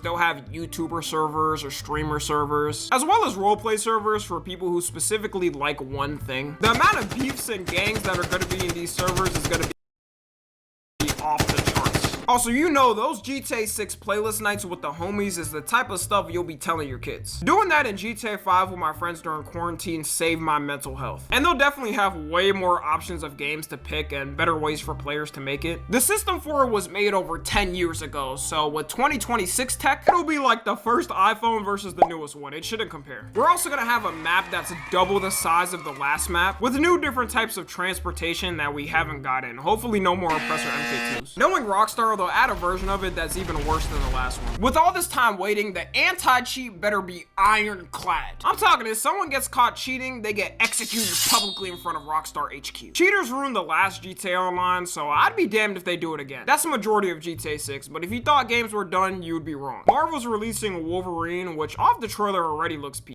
They'll have YouTuber servers or streamer servers, as well as roleplay servers for people who specifically like one thing. The amount of beefs and gangs that are going to be in these servers is going to be off the charts. Also, you know, those GTA 6 playlist nights with the homies is the type of stuff you'll be telling your kids. Doing that in GTA 5 with my friends during quarantine saved my mental health. And they'll definitely have way more options of games to pick and better ways for players to make it. The system for it was made over 10 years ago, so with 2026 tech, it'll be like the first iPhone versus the newest one. It shouldn't compare. We're also gonna have a map that's double the size of the last map, with new different types of transportation that we haven't gotten. Hopefully no more Oppressor MK2s. Knowing Rockstar, they'll add a version of it that's even worse than the last one. With all this time waiting, the anti-cheat better be ironclad. I'm talking, if someone gets caught cheating, they get executed publicly in front of Rockstar HQ. Cheaters ruined the last GTA Online, so I'd be damned if they do it again. That's the majority of GTA 6, but if you thought games were done, you'd be wrong. Marvel's releasing Wolverine, which off the trailer already looks peak.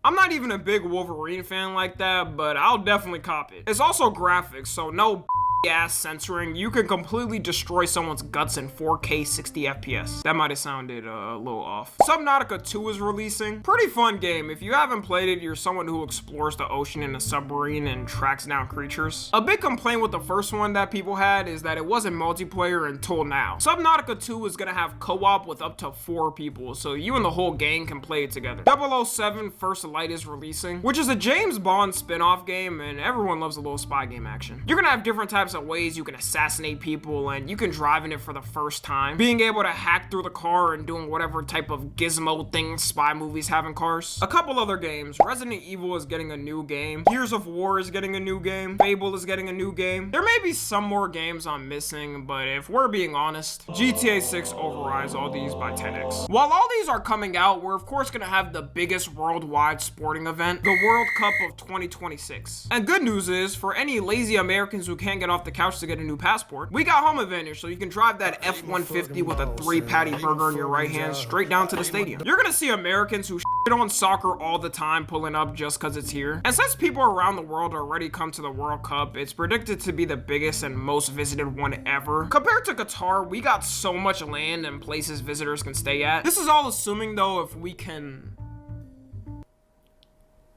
I'm not even a big Wolverine fan like that, but I'll definitely cop it. It's also graphics, so no ass censoring. You can completely destroy someone's guts in 4K 60 FPS. That might have sounded a little off. Subnautica 2 is releasing. Pretty fun game. If you haven't played it, you're someone who explores the ocean in a submarine and tracks down creatures. A big complaint with the first one that people had is that it wasn't multiplayer until now. Subnautica 2 is gonna have co-op with up to 4 people, so you and the whole gang can play it together. 007 First Light is releasing, which is a James Bond spin-off game, and everyone loves a little spy game action. You're gonna have different types of ways you can assassinate people, and you can drive in it for the first time. Being able to hack through the car and doing whatever type of gizmo thing spy movies have in cars. A couple other games. Resident Evil is getting a new game. Gears of War is getting a new game. Fable is getting a new game. There may be some more games I'm missing, but if we're being honest, GTA 6 overrides all these by 10x. While all these are coming out, we're of course gonna have the biggest worldwide sporting event, the World Cup of 2026. And good news is, for any lazy Americans who can't get off the couch to get a new passport, we got home advantage, so you can drive that F-150 with a 3-patty burger in your right hand straight down to the stadium. You're gonna see Americans who shit on soccer all the time pulling up just cause it's here. And since people around the world already come to the World Cup, it's predicted to be the biggest and most visited one ever. Compared to Qatar, we got so much land and places visitors can stay at. This is all assuming though if we can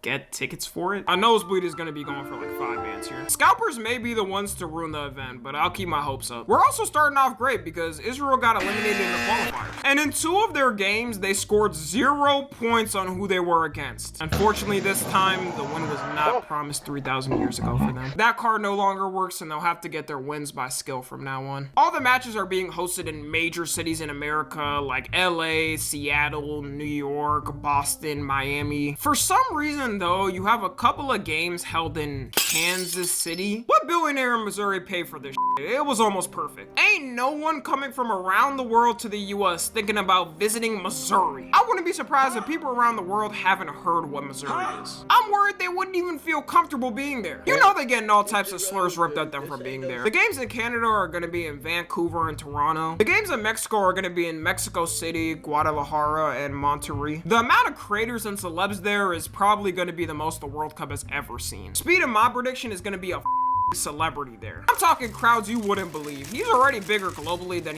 get tickets for it. A nosebleed is gonna be going for like 5 bands here. Scalpers may be the ones to ruin the event, but I'll keep my hopes up. We're also starting off great because Israel got eliminated in the qualifiers. And in 2 of their games, they scored 0 points on who they were against. Unfortunately, this time, the win was not promised 3,000 years ago for them. That card no longer works and they'll have to get their wins by skill from now on. All the matches are being hosted in major cities in America like LA, Seattle, New York, Boston, Miami. For some reason though, you have a couple of games held in Kansas City. What billionaire in Missouri paid for this shit? It was almost perfect. Ain't no one coming from around the world to the US thinking about visiting Missouri. I wouldn't be surprised if people around the world haven't heard what Missouri is. I'm worried they wouldn't even feel comfortable being there. You know they're getting all types of slurs ripped at them for being there. The games in Canada are gonna be in Vancouver and Toronto. The games in Mexico are gonna be in Mexico City, Guadalajara, and Monterrey. The amount of creators and celebs there is probably gonna be the most the World Cup has ever seen. Speed, in my prediction, is gonna be a celebrity there. I'm talking crowds you wouldn't believe. He's already bigger globally than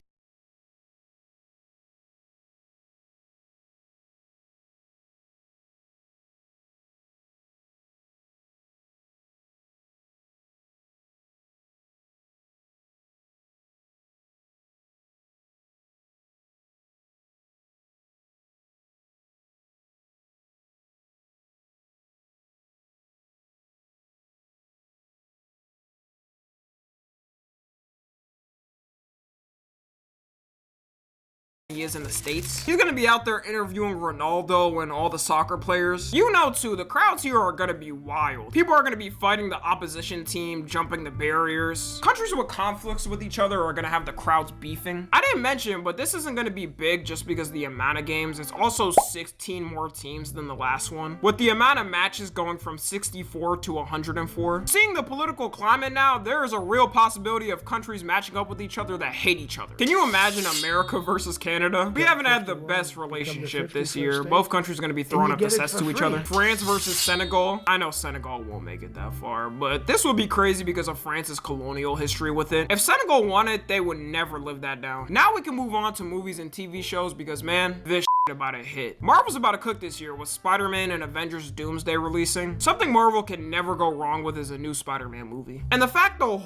he is in the States. He's gonna be out there interviewing Ronaldo and all the soccer players. You know too, the crowds here are gonna be wild. People are gonna be fighting the opposition team, jumping the barriers. Countries with conflicts with each other are gonna have the crowds beefing. I didn't mention, but this isn't gonna be big just because of the amount of games. It's also 16 more teams than the last one, with the amount of matches going from 64 to 104. Seeing the political climate now, there is a real possibility of countries matching up with each other that hate each other. Can you imagine America versus Canada? We haven't had the best relationship this year. Both countries are going to be throwing up the sets to each other. France versus Senegal. I know Senegal won't make it that far, but this would be crazy because of France's colonial history with it. If Senegal won it, they would never live that down. Now we can move on to movies and TV shows because, man, this about to hit. Marvel's about to cook this year with Spider-Man and Avengers Doomsday releasing. Something Marvel can never go wrong with is a new Spider-Man movie. And the fact though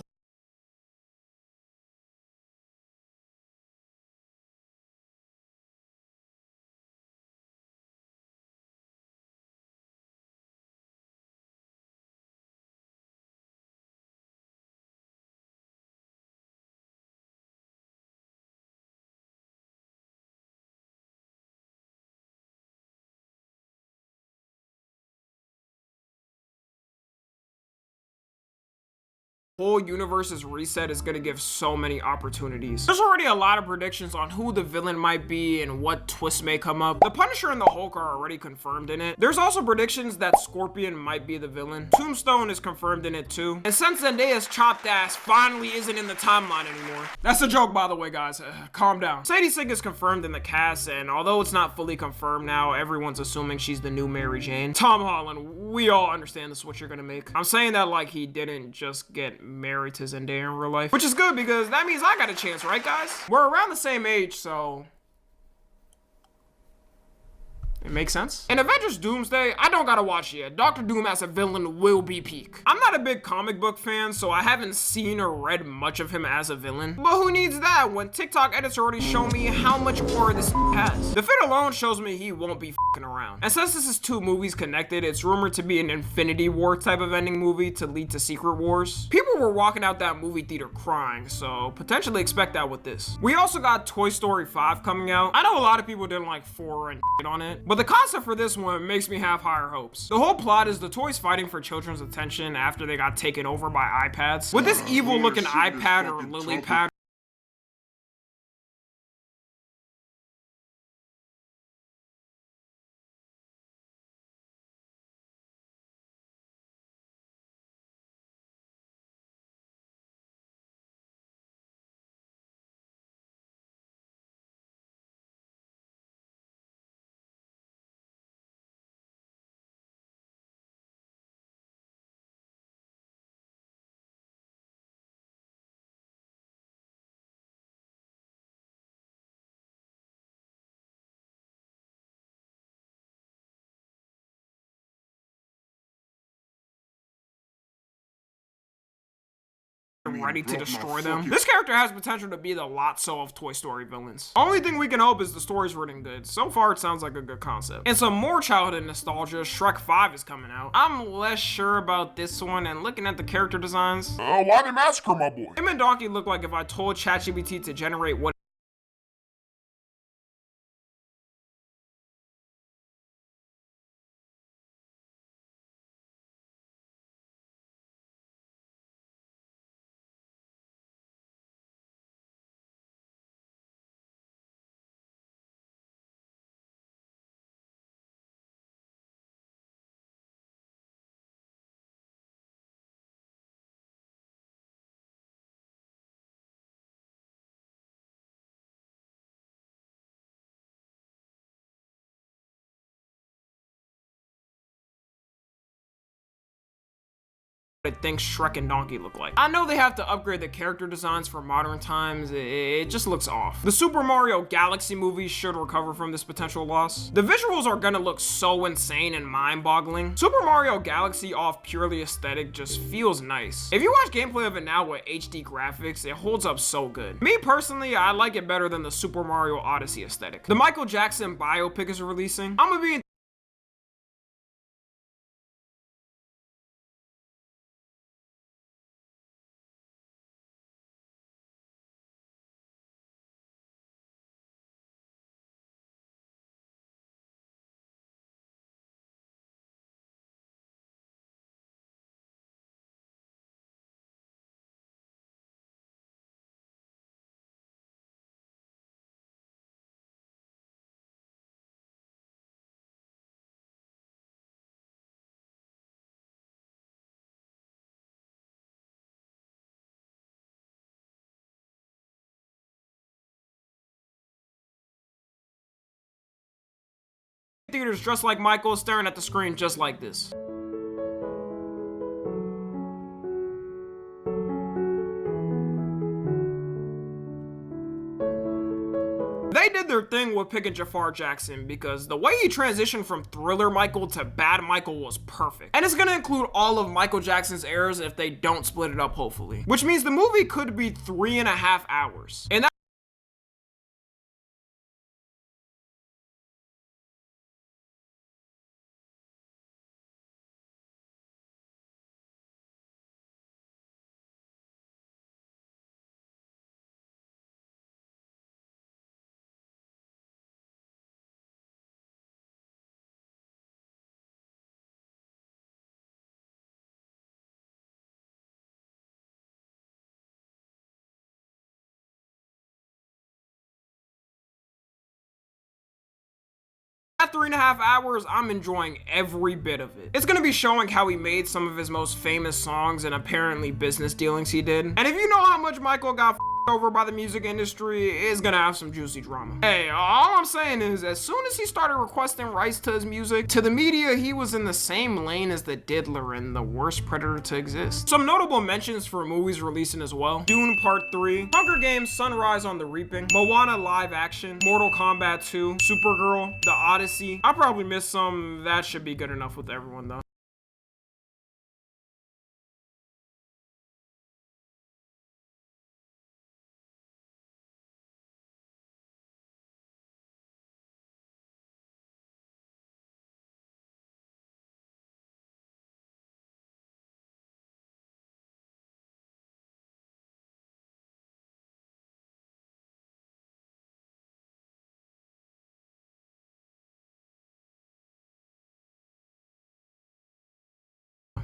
whole universe's reset is going to give so many opportunities. There's already a lot of predictions on who the villain might be and what twists may come up. The Punisher and the Hulk are already confirmed in it. There's also predictions that Scorpion might be the villain. Tombstone is confirmed in it too. And since Zendaya's chopped ass finally isn't in the timeline anymore. That's a joke, by the way, guys. Calm down. Sadie Sink is confirmed in the cast, and although it's not fully confirmed now, everyone's assuming she's the new Mary Jane. Tom Holland, we all understand the switch you're gonna make. I'm saying that like he didn't just get married to Zendaya in real life, which is good because that means I got a chance, right guys? We're around the same age, so it makes sense. In Avengers Doomsday, I don't gotta watch it yet. Doctor Doom as a villain will be peak. I'm not a big comic book fan, so I haven't seen or read much of him as a villain. But who needs that when TikTok edits already show me how much more this has? The fit alone shows me he won't be f***ing around. And since this is two movies connected, it's rumored to be an Infinity War type of ending movie to lead to Secret Wars. People were walking out that movie theater crying, so potentially expect that with this. We also got Toy Story 5 coming out. I know a lot of people didn't like 4 and on it, but the concept for this one makes me have higher hopes. The whole plot is the toys fighting for children's attention after they got taken over by iPads. With this evil looking iPad or lily pad ready to destroy them. This character has potential to be the Lotso of Toy Story villains. Only thing we can hope is the story's written good. So far, it sounds like a good concept. And some more childhood nostalgia, Shrek 5 is coming out. I'm less sure about this one, and looking at the character designs. Why they massacre my boy? Him and Donkey look like if I told ChatGPT to generate what it thinks Shrek and Donkey look like. I know they have to upgrade the character designs for modern times, it just looks off. The Super Mario Galaxy movie should recover from this potential loss. The visuals are gonna look so insane and mind-boggling. Super Mario Galaxy off purely aesthetic just feels nice. If you watch gameplay of it now with HD graphics, it holds up so good. Me personally, I like it better than the Super Mario Odyssey aesthetic. The Michael Jackson biopic is releasing. I'm gonna be in theaters dressed like Michael, staring at the screen just like this. They did their thing with picking Jafar Jackson because the way he transitioned from Thriller Michael to Bad Michael was perfect. And it's gonna include all of Michael Jackson's eras if they don't split it up, hopefully. Which means the movie could be 3.5 hours. And at 3.5 hours, I'm enjoying every bit of it. It's gonna be showing how he made some of his most famous songs and apparently business dealings he did. And if you know how much Michael got over by the music industry, it's gonna have some juicy drama. Hey, all I'm saying is, as soon as he started requesting rights to his music, to the media, he was in the same lane as the Diddler and the worst predator to exist. Some notable mentions for movies releasing as well: Dune Part 3, Hunger Games: Sunrise on the Reaping, Moana live action, Mortal Kombat 2, Supergirl, The Odyssey. I probably missed some. That should be good enough with everyone though.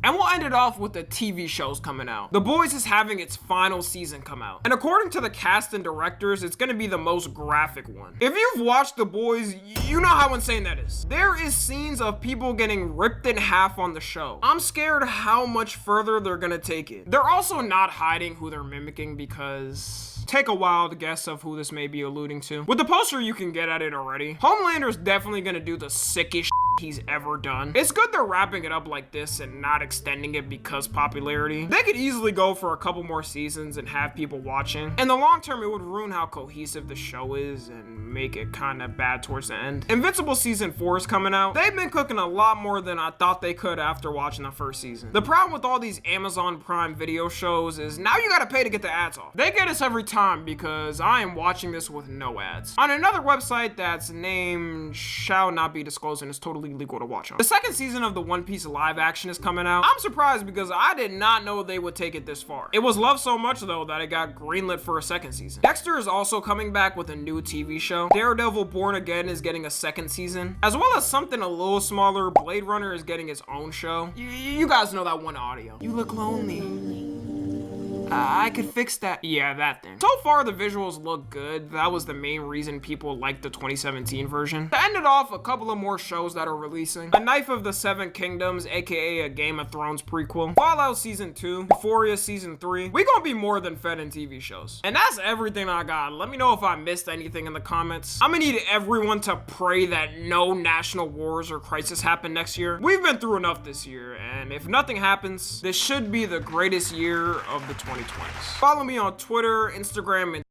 And we'll end it off with the TV shows coming out. The Boys is having its final season come out. And according to the cast and directors, it's gonna be the most graphic one. If you've watched The Boys, you know how insane that is. There is scenes of people getting ripped in half on the show. I'm scared how much further they're gonna take it. They're also not hiding who they're mimicking because... take a wild guess of who this may be alluding to. With the poster, you can get at it already. Homelander's definitely gonna do the sickest he's ever done. It's good they're wrapping it up like this and not extending it because popularity. They could easily go for a couple more seasons and have people watching. In the long term, it would ruin how cohesive the show is and make it kind of bad towards the end. Invincible season 4 is coming out. They've been cooking a lot more than I thought they could after watching the first season. The problem with all these Amazon Prime Video shows is now you gotta pay to get the ads off. They get us every time because I am watching this with no ads. On another website that's name shall not be disclosed and is totally legal to watch on. The second season of the One Piece live action is coming out. I'm surprised because I did not know they would take it this far. It was loved so much though that it got greenlit for a second season. Dexter is also coming back with a new TV show. Daredevil Born Again is getting a second season. As well as something a little smaller, Blade Runner is getting its own show. You guys know that one audio. You look lonely. I could fix that. Yeah, that thing. So far, the visuals look good. That was the main reason people liked the 2017 version. To end it off, a couple of more shows that are releasing. A Knife of the Seven Kingdoms, aka a Game of Thrones prequel. Fallout Season 2. Euphoria Season 3. We gonna be more than fed in TV shows. And that's everything I got. Let me know if I missed anything in the comments. I'm gonna need everyone to pray that no national wars or crisis happen next year. We've been through enough this year, and if nothing happens, this should be the greatest year of the 2020s. Follow me on Twitter, Instagram, and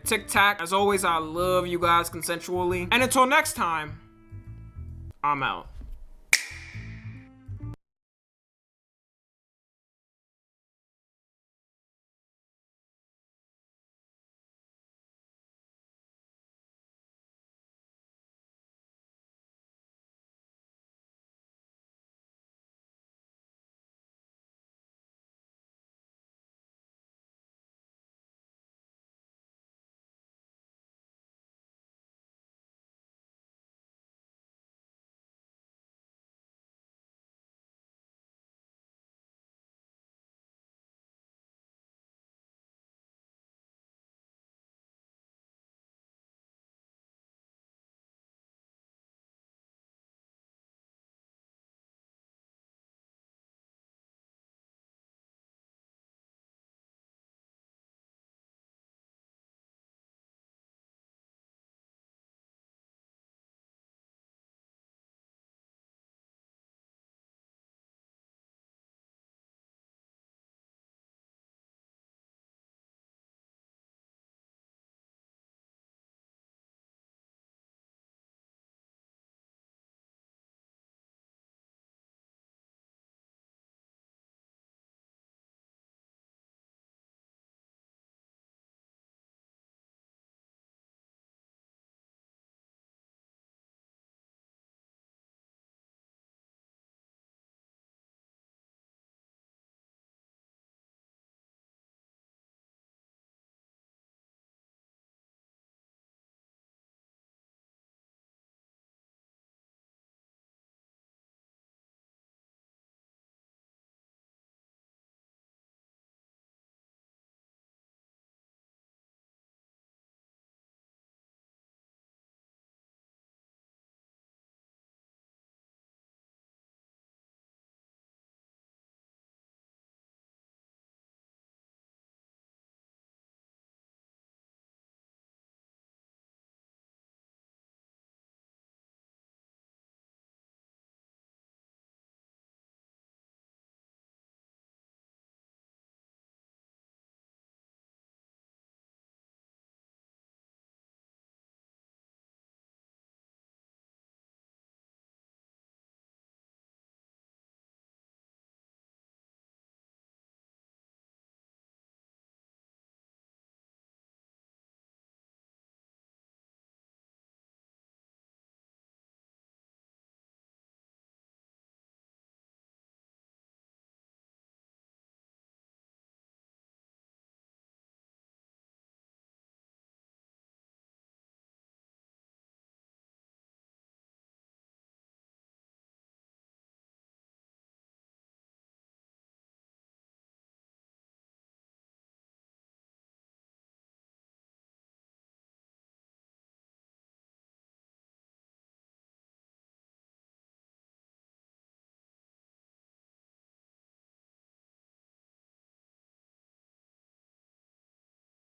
Tic Tac. As always, I love you guys consensually. And until next time, I'm out.